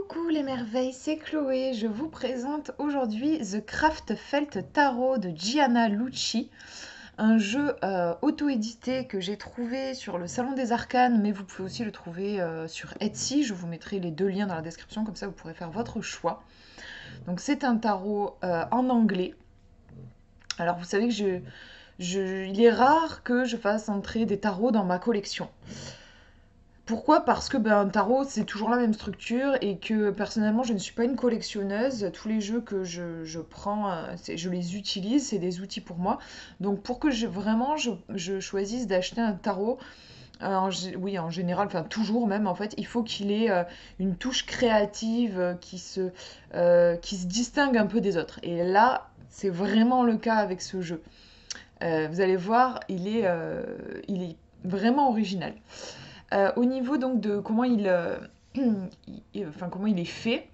Coucou les merveilles, c'est Chloé. Je vous présente aujourd'hui The Craft Felt Tarot de Gianna Lucci, un jeu auto-édité que j'ai trouvé sur le Salon des Arcanes, mais vous pouvez aussi le trouver sur Etsy. Je vous mettrai les deux liens dans la description, comme ça vous pourrez faire votre choix. Donc c'est un tarot en anglais. Alors vous savez que il est rare que je fasse entrer des tarots dans ma collection. Pourquoi? Parce que un tarot, c'est toujours la même structure et que personnellement, je ne suis pas une collectionneuse. Tous les jeux que je prends, je les utilise, c'est des outils pour moi. Donc pour que je choisisse d'acheter un tarot, oui, en général, enfin toujours même en fait, il faut qu'il ait une touche créative qui se distingue un peu des autres. Et là, c'est vraiment le cas avec ce jeu. Vous allez voir, il est vraiment original. Au niveau donc de comment comment il est fait,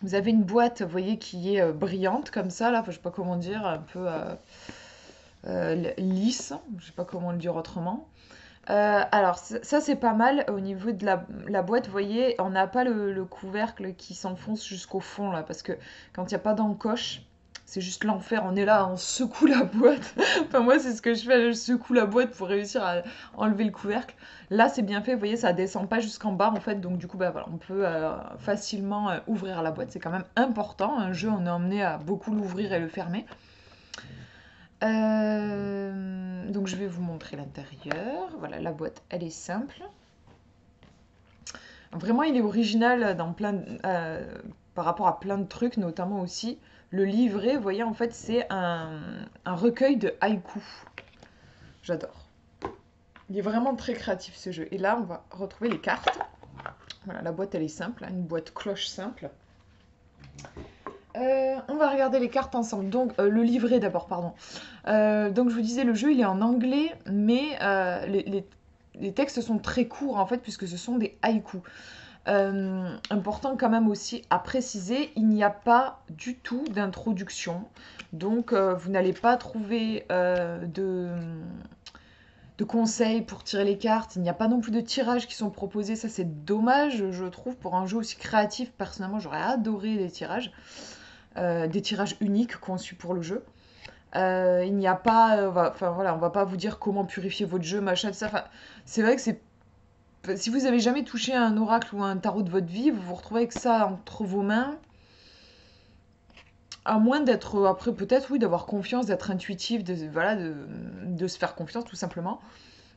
vous avez une boîte, vous voyez, qui est brillante comme ça, là, enfin, je sais pas comment dire, un peu lisse, je sais pas comment le dire autrement. Alors ça c'est pas mal au niveau de la boîte, vous voyez, on n'a pas le couvercle qui s'enfonce jusqu'au fond là, parce que quand il n'y a pas d'encoche, c'est juste l'enfer, on est là, on secoue la boîte. Enfin moi c'est ce que je fais, je secoue la boîte pour réussir à enlever le couvercle. Là c'est bien fait, vous voyez, ça descend pas jusqu'en bas en fait, donc du coup bah voilà, on peut facilement ouvrir la boîte, c'est quand même important, un jeu on est emmené à beaucoup l'ouvrir et le fermer. Donc je vais vous montrer l'intérieur. Voilà, la boîte, elle est simple. Vraiment, il est original par rapport à plein de trucs, notamment aussi le livret. Vous voyez, en fait, c'est un recueil de haïkus. J'adore. Il est vraiment très créatif ce jeu. Et là, on va retrouver les cartes. Voilà, la boîte, elle est simple, hein, une boîte cloche simple. On va regarder les cartes ensemble. Donc, le livret d'abord, pardon. Donc, je vous disais, le jeu, il est en anglais, mais les textes sont très courts, en fait, puisque ce sont des haïkus. Important quand même aussi à préciser, il n'y a pas du tout d'introduction. Donc, vous n'allez pas trouver de conseils pour tirer les cartes. Il n'y a pas non plus de tirages qui sont proposés. Ça, c'est dommage, je trouve, pour un jeu aussi créatif. Personnellement, j'aurais adoré des tirages uniques conçus pour le jeu. Il n'y a pas, enfin voilà, on va pas vous dire comment purifier votre jeu, machin, tout ça. Enfin, c'est vrai que si vous avez jamais touché à un oracle ou à un tarot de votre vie, vous vous retrouvez avec ça entre vos mains. À moins d'être, après peut-être oui, d'avoir confiance, d'être intuitif, voilà, de se faire confiance tout simplement.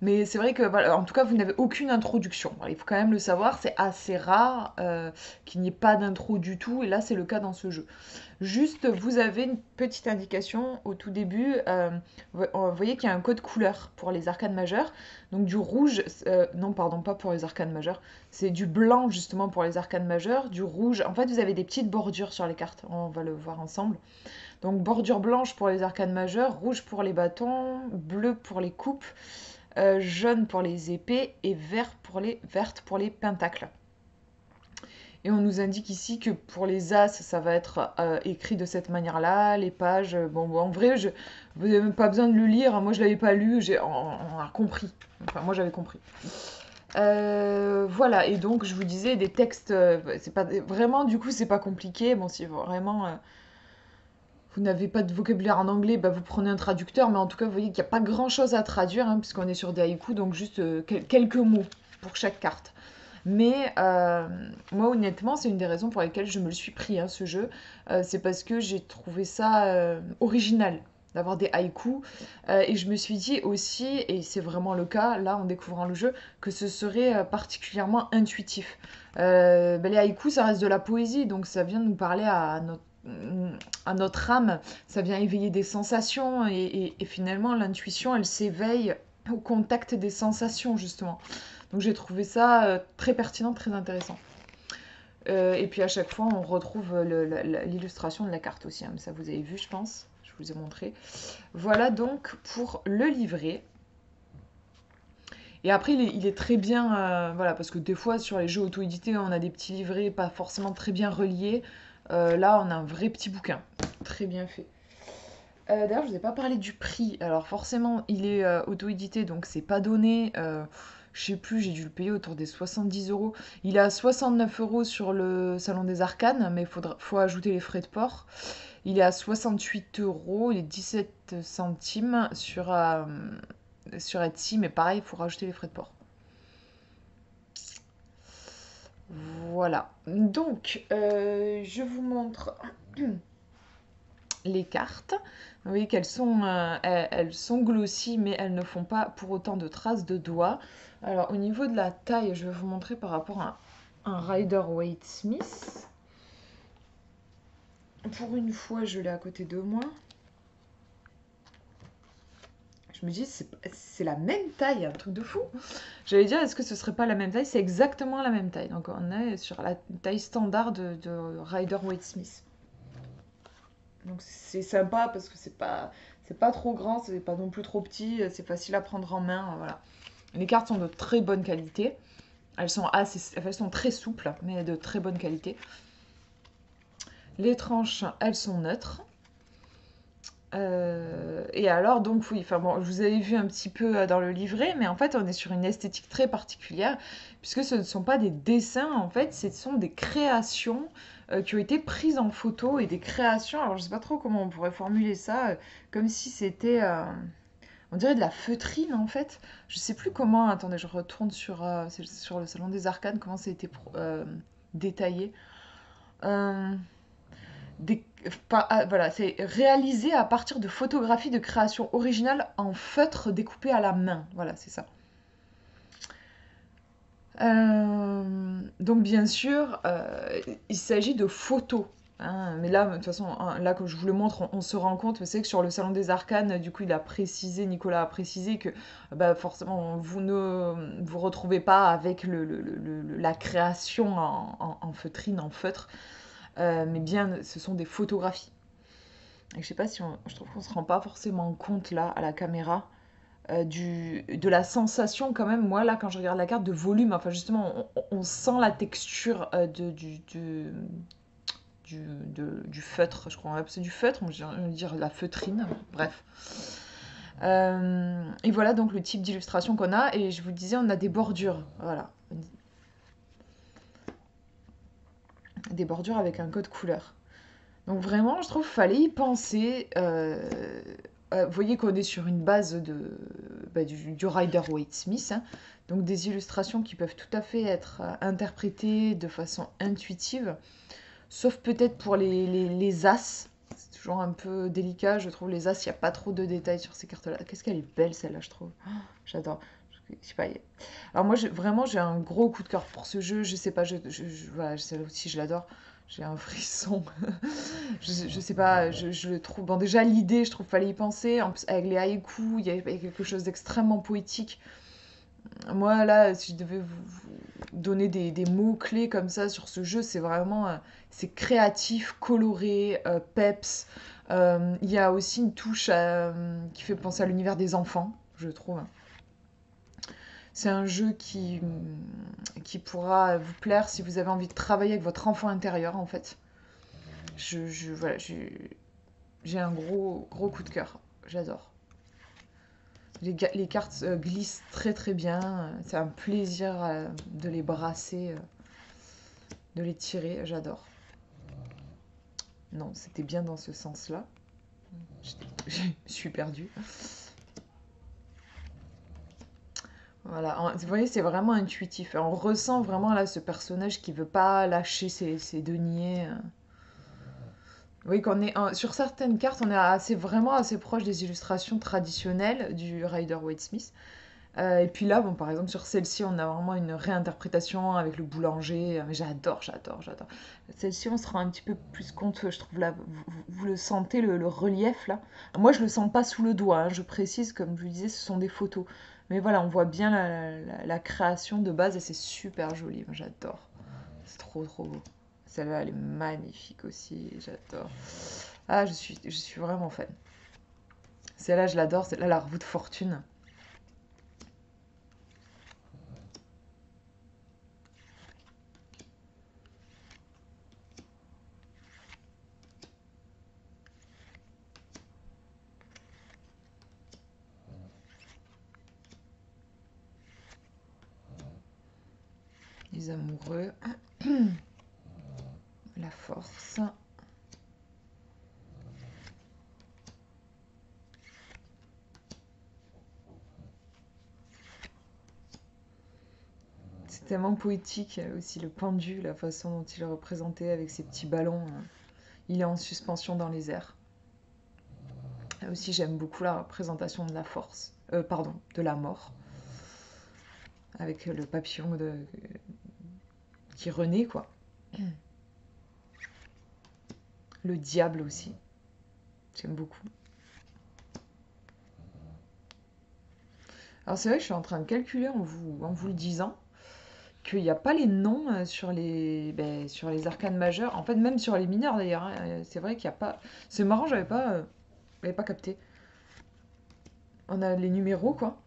Mais c'est vrai que, voilà, en tout cas, vous n'avez aucune introduction. Voilà, il faut quand même le savoir, c'est assez rare qu'il n'y ait pas d'intro du tout, et là, c'est le cas dans ce jeu. Juste, vous avez une petite indication au tout début. Vous voyez qu'il y a un code couleur pour les arcanes majeures. Donc du rouge, non, pardon, pas pour les arcanes majeures. C'est du blanc, justement, pour les arcanes majeures. Du rouge, en fait, vous avez des petites bordures sur les cartes. On va le voir ensemble. Donc bordure blanche pour les arcanes majeures, rouge pour les bâtons, bleu pour les coupes, jaune pour les épées et verte pour les pentacles. Et on nous indique ici que pour les as, ça va être écrit de cette manière-là. Les pages, bon, en vrai, vous n'avez même pas besoin de le lire. Moi, je ne l'avais pas lu, on a compris. Enfin, moi, j'avais compris. Voilà, et donc, je vous disais, des textes, c'est pas vraiment, du coup, c'est pas compliqué. Bon, si vraiment vous n'avez pas de vocabulaire en anglais, bah, vous prenez un traducteur, mais en tout cas, vous voyez qu'il n'y a pas grand-chose à traduire, hein, puisqu'on est sur des haïkus, donc juste quelques mots pour chaque carte. Mais moi, honnêtement, c'est une des raisons pour lesquelles je me le suis pris, hein, ce jeu. C'est parce que j'ai trouvé ça original d'avoir des haïkus. Et je me suis dit aussi, et c'est vraiment le cas, là, en découvrant le jeu, que ce serait particulièrement intuitif. Les haïkus, ça reste de la poésie, donc ça vient nous parler à notre âme, ça vient éveiller des sensations, et finalement, l'intuition, elle s'éveille au contact des sensations, justement. Donc j'ai trouvé ça très pertinent, très intéressant. Et puis à chaque fois, on retrouve l'illustration de la carte aussi, hein. Ça, vous avez vu, je pense. Je vous ai montré. Voilà donc pour le livret. Et après, il est très bien, voilà, parce que des fois, sur les jeux auto-édités, on a des petits livrets pas forcément très bien reliés. Là, on a un vrai petit bouquin, très bien fait. D'ailleurs, je ne vous ai pas parlé du prix. Alors forcément, il est auto-édité, donc c'est pas donné. Je sais plus, j'ai dû le payer autour des 70 euros. Il est à 69 euros sur le Salon des Arcanes, mais faut ajouter les frais de port. Il est à 68 euros, il est 17 centimes sur Etsy, mais pareil, il faut rajouter les frais de port. Voilà. Donc, je vous montre les cartes. Vous voyez elles sont glossy, mais elles ne font pas pour autant de traces de doigts. Alors, au niveau de la taille, je vais vous montrer par rapport à un Rider-Waite Smith. Pour une fois, je l'ai à côté de moi. Je me dis, c'est la même taille, un truc de fou. J'allais dire, est-ce que ce serait pas la même taille? C'est exactement la même taille. Donc, on est sur la taille standard de Rider-Waite Smith. Donc c'est sympa parce que c'est pas trop grand, c'est pas non plus trop petit, c'est facile à prendre en main, voilà. Les cartes sont de très bonne qualité. Elles sont très souples, mais de très bonne qualité. Les tranches, elles sont neutres. Et alors, donc oui, enfin bon, je vous avais vu un petit peu dans le livret, mais en fait, on est sur une esthétique très particulière, puisque ce ne sont pas des dessins, en fait, ce sont des créations qui ont été prises en photo et des créations, alors je sais pas trop comment on pourrait formuler ça, comme si c'était, on dirait de la feutrine, en fait. Je sais plus comment, attendez, je retourne sur le Salon des Arcanes, comment ça a été détaillé. Euh, voilà, c'est réalisé à partir de photographies de création originale en feutre découpé à la main. Voilà, c'est ça. Donc bien sûr, il s'agit de photos, hein, mais là, de toute façon, hein, là, que je vous le montre, on se rend compte, c'est que sur le Salon des Arcanes, du coup, Nicolas a précisé que bah, forcément, vous ne vous retrouvez pas avec la création en feutrine, en feutre, mais bien, ce sont des photographies. Et je sais pas si je trouve qu'on se rend pas forcément compte là à la caméra de la sensation quand même. Moi là quand je regarde la carte de volume, enfin justement on sent la texture du feutre. Je crois que c'est du feutre, on va dire la feutrine. Bref. Et voilà donc le type d'illustration qu'on a. Et je vous disais on a des bordures. Voilà. Des bordures avec un code couleur. Donc vraiment, je trouve qu'il fallait y penser. Vous voyez qu'on est sur une base du Rider-Waite Smith, hein. Donc des illustrations qui peuvent tout à fait être interprétées de façon intuitive, sauf peut-être pour les as. C'est toujours un peu délicat, je trouve. Les as, il n'y a pas trop de détails sur ces cartes-là. Qu'est-ce qu'elle est belle celle-là, je trouve. Oh, j'adore. Je sais pas. Alors moi, vraiment, j'ai un gros coup de cœur pour ce jeu. Je sais pas, voilà, celle aussi, je l'adore. J'ai un frisson. Je sais pas, je le trouve. Bon, déjà, l'idée, je trouve qu'il fallait y penser. En plus, avec les haïkus, il y avait quelque chose d'extrêmement poétique. Moi, là, si je devais vous donner des mots-clés comme ça sur ce jeu, c'est vraiment. C'est créatif, coloré, peps. Il y a aussi une touche qui fait penser à l'univers des enfants, je trouve. C'est un jeu qui pourra vous plaire si vous avez envie de travailler avec votre enfant intérieur, en fait. Voilà, j'ai un gros coup de cœur. J'adore. Les cartes glissent très très bien. C'est un plaisir de les brasser, de les tirer. J'adore. Non, c'était bien dans ce sens-là. Je me suis perdue. Voilà, vous voyez, c'est vraiment intuitif. On ressent vraiment là ce personnage qui veut pas lâcher ses deniers. Oui, sur certaines cartes, on est vraiment assez proche des illustrations traditionnelles du Rider-Waite-Smith. Et puis là, bon, par exemple, sur celle-ci, on a vraiment une réinterprétation avec le boulanger. Mais j'adore. Celle-ci, on se rend un petit peu plus compte, je trouve, là, vous le sentez, le relief, là. Moi, je le sens pas sous le doigt, hein, je précise, comme je vous disais, ce sont des photos. Mais voilà, on voit bien la création de base et c'est super joli. Moi, j'adore. C'est trop beau. Celle-là, elle est magnifique aussi. J'adore. Ah, je suis vraiment fan. Celle-là, je l'adore. Celle-là, la roue de fortune. suis amoureux. La force. C'est tellement poétique aussi le pendu, la façon dont il est représenté avec ses petits ballons. Il est en suspension dans les airs. Là aussi, j'aime beaucoup la représentation de la force. Pardon, de la mort. Avec le papillon qui renaît, quoi. Le diable aussi. J'aime beaucoup. Alors c'est vrai que je suis en train de calculer en vous le disant qu'il n'y a pas les noms sur les arcanes majeures. En fait, même sur les mineurs d'ailleurs. Hein. C'est vrai qu'il n'y a pas... C'est marrant, j'avais pas capté. On a les numéros, quoi.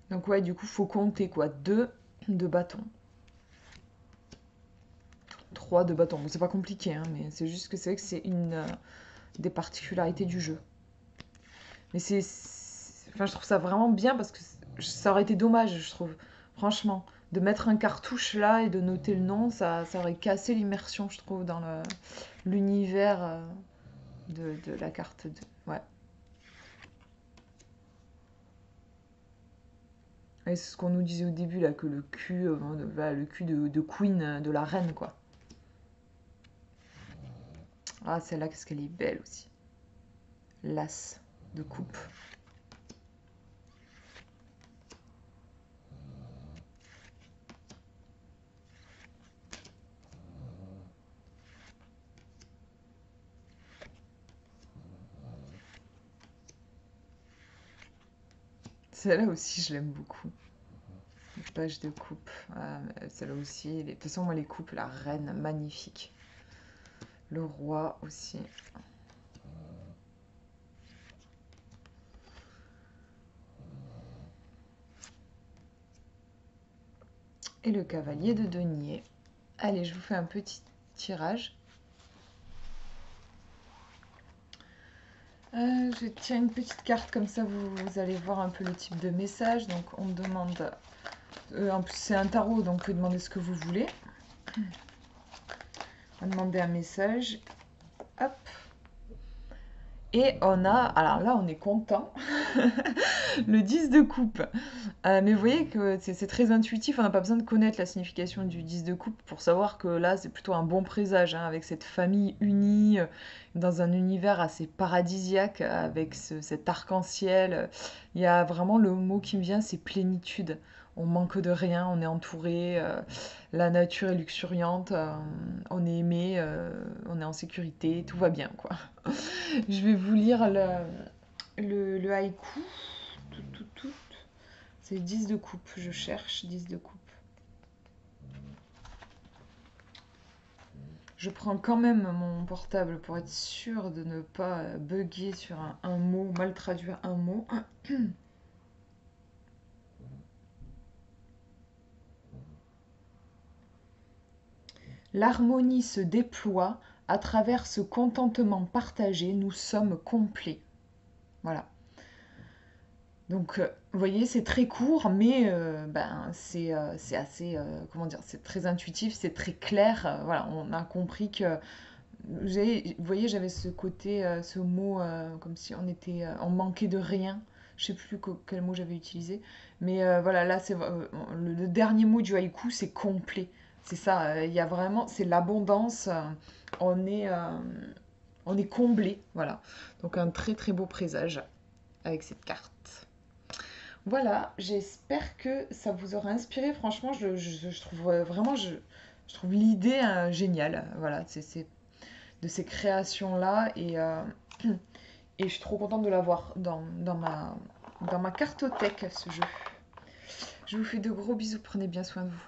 Donc ouais, du coup, faut compter, quoi. 2 de bâtons. 3 de bâtons. Bon, c'est pas compliqué, hein, mais c'est juste que c'est vrai que c'est une des particularités du jeu. Mais enfin, je trouve ça vraiment bien parce que ça aurait été dommage, je trouve. Franchement, de mettre un cartouche là et de noter le nom, ça aurait cassé l'immersion, je trouve, dans l'univers de la carte. Ouais. Et c'est ce qu'on nous disait au début, là, que le cul, le cul de Queen, de la reine, quoi. Ah, celle-là, qu'est-ce qu'elle est belle aussi. L'as de coupe. Celle-là aussi, je l'aime beaucoup. Les pages de coupe. Ah, celle-là aussi. De toute façon, moi, les coupes, la reine, magnifique. Le roi aussi. Et le cavalier de denier. Allez, je vous fais un petit tirage. Je tiens une petite carte comme ça, vous allez voir un peu le type de message. Donc on me demande, en plus c'est un tarot, donc vous pouvez demander ce que vous voulez. On va demander un message. Hop. Et on a, alors là on est content, le 10 de coupe. Mais vous voyez que c'est très intuitif, on n'a pas besoin de connaître la signification du 10 de coupe pour savoir que là c'est plutôt un bon présage, hein, avec cette famille unie, dans un univers assez paradisiaque, avec cet arc-en-ciel. Il y a vraiment le mot qui me vient, c'est plénitude. On manque de rien, on est entouré, la nature est luxuriante, on est aimé, on est en sécurité, tout va bien, quoi. Je vais vous lire le haïku. Tout. C'est 10 de coupe, je cherche 10 de coupe. Je prends quand même mon portable pour être sûre de ne pas bugger sur un mot, mal traduire un mot. L'harmonie se déploie à travers ce contentement partagé, nous sommes complets. Voilà. Donc, vous voyez, c'est très court, mais c'est assez, comment dire, c'est très intuitif, c'est très clair. Voilà, on a compris que, vous voyez, j'avais ce côté, ce mot, comme si on manquait de rien. Je sais plus quel mot j'avais utilisé, mais voilà, là, c'est le dernier mot du haïku, c'est complet. C'est ça, il y a vraiment, c'est l'abondance. On est, euh, on est comblé, voilà. Donc un très très beau présage avec cette carte. Voilà, j'espère que ça vous aura inspiré. Franchement, je trouve vraiment, je trouve l'idée géniale. Voilà, c'est de ces créations-là et je suis trop contente de l'avoir dans ma cartothèque, ce jeu. Je vous fais de gros bisous, prenez bien soin de vous.